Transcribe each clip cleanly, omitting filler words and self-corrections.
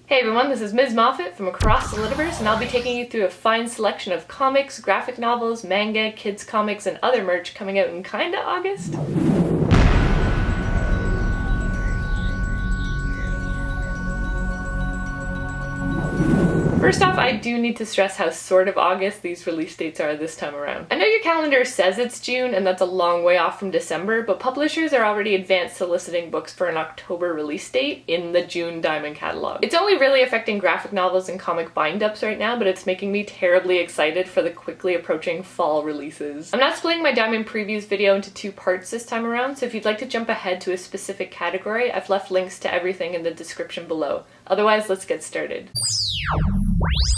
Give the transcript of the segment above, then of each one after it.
Hey everyone, this is Ms. Moffat from across the Litiverse, and I'll be taking you through a fine selection of comics, graphic novels, manga, kids comics, and other merch coming out in kinda August. First off, I do need to stress how sort of August these release dates are this time around. I know your calendar says it's June, and that's a long way off from December, but publishers are already advanced soliciting books for an October release date in the June Diamond Catalogue. It's only really affecting graphic novels and comic bind-ups right now, but it's making me terribly excited for the quickly approaching fall releases. I'm not splitting my Diamond Previews video into two parts this time around, so if you'd like to jump ahead to a specific category, I've left links to everything in the description below. Otherwise, let's get started.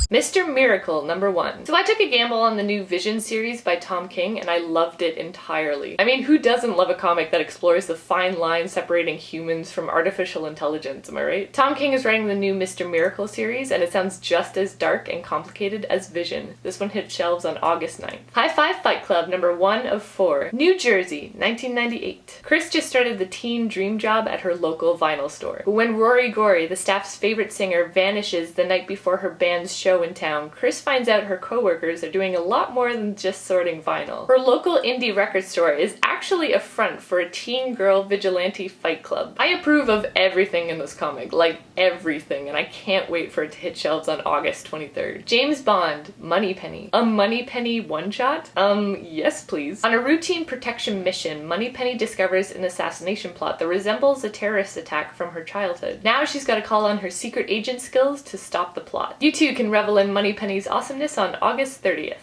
Mr. Miracle #1. So I took a gamble on the new Vision series by Tom King, and I loved it entirely. I mean, who doesn't love a comic that explores the fine line separating humans from artificial intelligence, am I right? Tom King is writing the new Mr. Miracle series, and it sounds just as dark and complicated as Vision. This one hit shelves on August 9th. High Five Fight Club #1 of 4. New Jersey, 1998. Chris just started the teen dream job at her local vinyl store. But when Rory Gory, the staff's favorite singer, vanishes the night before her band's show in town, Chris finds out her co-workers are doing a lot more than just sorting vinyl. Her local indie record store is actually a front for a teen girl vigilante fight club. I approve of everything in this comic, like everything, and I can't wait for it to hit shelves on August 23rd. James Bond, Moneypenny. A Moneypenny one-shot? Yes please. On a routine protection mission, Moneypenny discovers an assassination plot that resembles a terrorist attack from her childhood. Now she's got to call on her secret agent skills to stop the plot. You too can revel in Moneypenny's awesomeness on August 30th.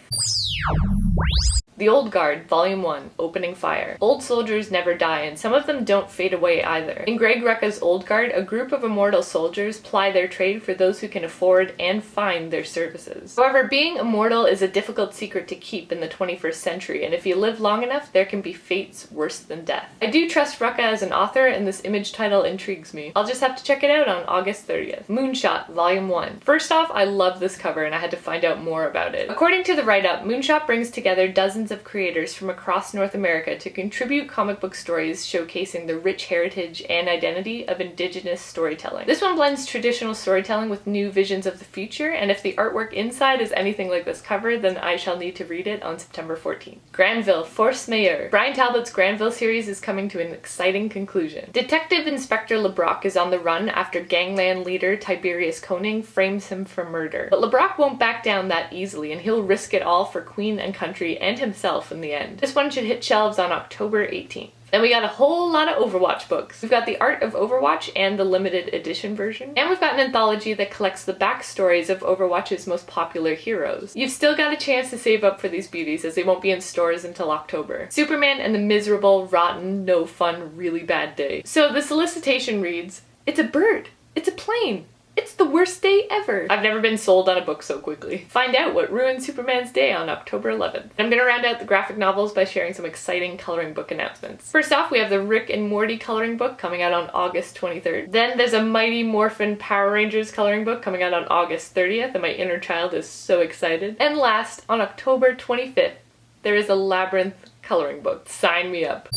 The Old Guard, Volume 1, Opening Fire. Old soldiers never die, and some of them don't fade away either. In Greg Rucka's Old Guard, a group of immortal soldiers ply their trade for those who can afford and find their services. However, being immortal is a difficult secret to keep in the 21st century, and if you live long enough, there can be fates worse than death. I do trust Rucka as an author, and this image title intrigues me. I'll just have to check it out on August 30th. Moonshot, Volume 1. First off, I love this cover, and I had to find out more about it. According to the write-up, Moonshot brings together dozens of creators from across North America to contribute comic book stories showcasing the rich heritage and identity of Indigenous storytelling. This one blends traditional storytelling with new visions of the future, and if the artwork inside is anything like this cover, then I shall need to read it on September 14th. Granville, Force Mayor. Brian Talbot's Granville series is coming to an exciting conclusion. Detective Inspector LeBrock is on the run after gangland leader Tiberius Koning frames him for murder. But LeBrock won't back down that easily, and he'll risk it all for Queen and country and himself in the end. This one should hit shelves on October 18th. Then we got a whole lot of Overwatch books. We've got The Art of Overwatch and the limited edition version. And we've got an anthology that collects the backstories of Overwatch's most popular heroes. You've still got a chance to save up for these beauties as they won't be in stores until October. Superman and the Miserable, Rotten, No Fun, Really Bad Day. So the solicitation reads, "It's a bird. It's a plane. It's the worst day ever." I've never been sold on a book so quickly. Find out what ruined Superman's day on October 11th. I'm gonna round out the graphic novels by sharing some exciting coloring book announcements. First off, we have the Rick and Morty coloring book coming out on August 23rd. Then there's a Mighty Morphin Power Rangers coloring book coming out on August 30th, and my inner child is so excited. And last, on October 25th, there is a Labyrinth coloring book. Sign me up.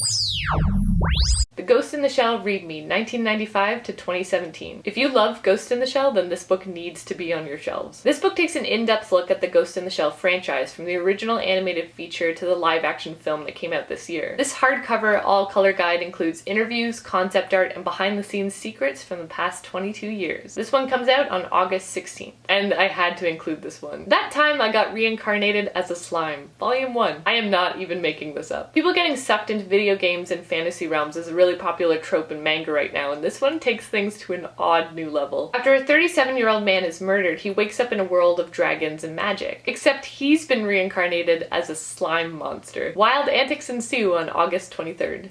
The Ghost in the Shell Read Me, 1995 to 2017. If you love Ghost in the Shell, then this book needs to be on your shelves. This book takes an in-depth look at the Ghost in the Shell franchise, from the original animated feature to the live-action film that came out this year. This hardcover, all-color guide includes interviews, concept art, and behind-the-scenes secrets from the past 22 years. This one comes out on August 16th, and I had to include this one. That time I got reincarnated as a slime. Volume 1. I am not even making this up. People getting sucked into video games and fantasy realms is a really popular trope in manga right now, and this one takes things to an odd new level. After a 37-year-old man is murdered, he wakes up in a world of dragons and magic. Except he's been reincarnated as a slime monster. Wild antics ensue on August 23rd.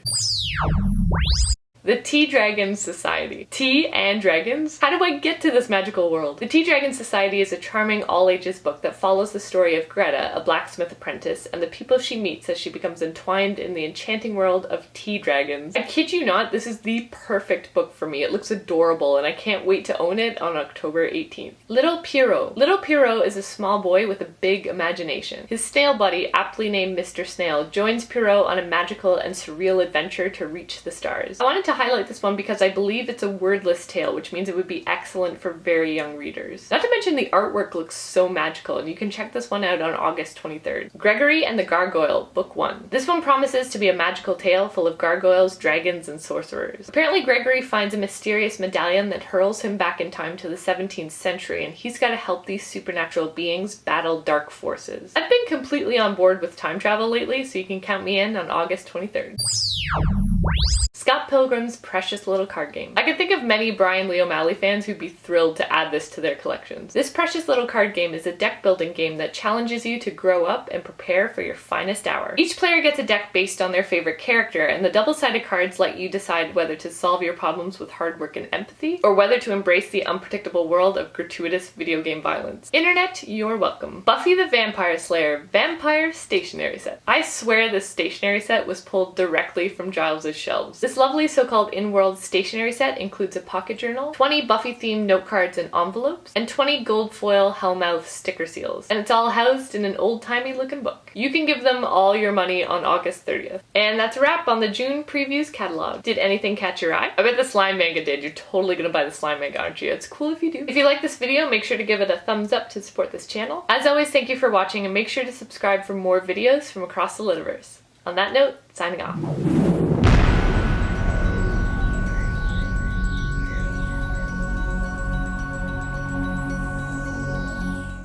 The Tea Dragon Society. Tea and dragons? How do I get to this magical world? The Tea Dragon Society is a charming all-ages book that follows the story of Greta, a blacksmith apprentice, and the people she meets as she becomes entwined in the enchanting world of tea dragons. I kid you not, this is the perfect book for me. It looks adorable, and I can't wait to own it on October 18th. Little Pierrot. Little Pierrot is a small boy with a big imagination. His snail buddy, aptly named Mr. Snail, joins Pierrot on a magical and surreal adventure to reach the stars. I want to to highlight this one because I believe it's a wordless tale, which means it would be excellent for very young readers. Not to mention the artwork looks so magical, and you can check this one out on August 23rd. Gregory and the Gargoyle, Book 1. This one promises to be a magical tale full of gargoyles, dragons, and sorcerers. Apparently Gregory finds a mysterious medallion that hurls him back in time to the 17th century, and he's got to help these supernatural beings battle dark forces. I've been completely on board with time travel lately, so you can count me in on August 23rd. Scott Pilgrim's Precious Little Card Game. I can think of many Brian Lee O'Malley fans who'd be thrilled to add this to their collections. This Precious Little Card Game is a deck building game that challenges you to grow up and prepare for your finest hour. Each player gets a deck based on their favorite character, and the double-sided cards let you decide whether to solve your problems with hard work and empathy, or whether to embrace the unpredictable world of gratuitous video game violence. Internet, you're welcome. Buffy the Vampire Slayer Vampire Stationery Set. I swear this stationery set was pulled directly from Giles's shelves. This lovely so-called in-world stationery set includes a pocket journal, 20 Buffy-themed note cards and envelopes, and 20 gold foil Hellmouth sticker seals. And it's all housed in an old-timey looking book. You can give them all your money on August 30th. And that's a wrap on the June Previews Catalogue. Did anything catch your eye? I bet the slime manga did. You're totally gonna buy the slime manga, aren't you? It's cool if you do. If you like this video, make sure to give it a thumbs up to support this channel. As always, thank you for watching, and make sure to subscribe for more videos from across the Litiverse. On that note, signing off.